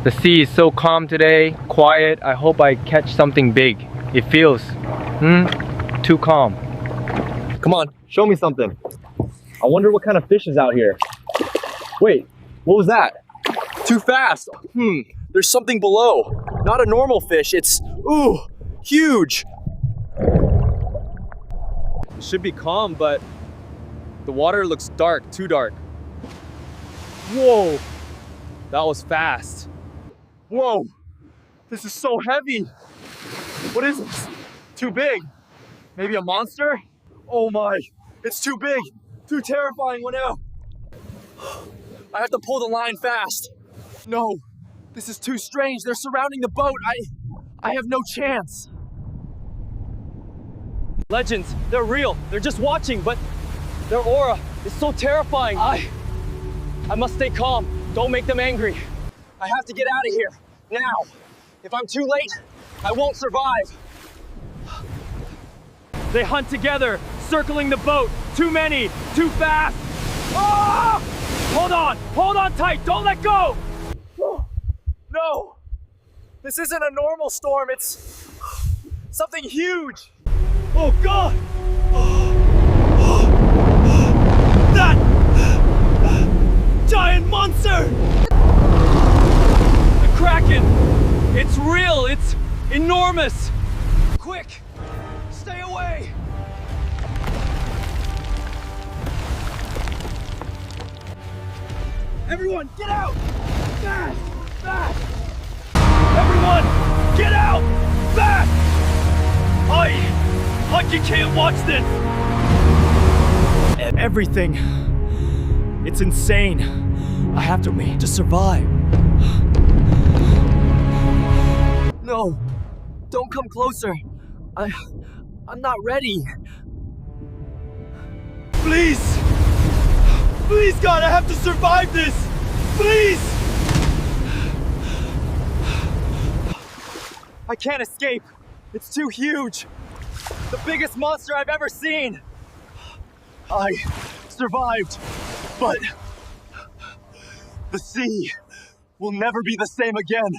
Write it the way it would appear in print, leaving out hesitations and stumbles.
The sea is so calm today, quiet. I hope I catch something big. It feels, too calm. Come on, show me something. I wonder what kind of fish is out here. Wait, what was that? Too fast. There's something below. Not a normal fish, it's, huge. It should be calm, but the water looks dark, too dark. Whoa, that was fast. Whoa, this is so heavy. What is this? Too big. Maybe a monster? Oh my, it's too big. Too terrifying. What now? I have to pull the line fast. No, this is too strange. They're surrounding the boat. I have no chance. Legends, they're real. They're just watching, but their aura is so terrifying. I must stay calm. Don't make them angry. I have to get out of here, now. If I'm too late, I won't survive. They hunt together, circling the boat. Too many, too fast. Oh! Hold on tight, don't let go. No, this isn't a normal storm, it's something huge. Oh God! That giant monster! The Kraken! It's real, it's enormous! Quick, stay away! Everyone, get out! Fast! Fast! Everyone, get out! Fast! You can't watch this! Everything. It's insane. I have to survive. No, don't come closer. I'm not ready. Please! Please, God, I have to survive this! Please! I can't escape. It's too huge. The biggest monster I've ever seen. I survived, but the sea will never be the same again.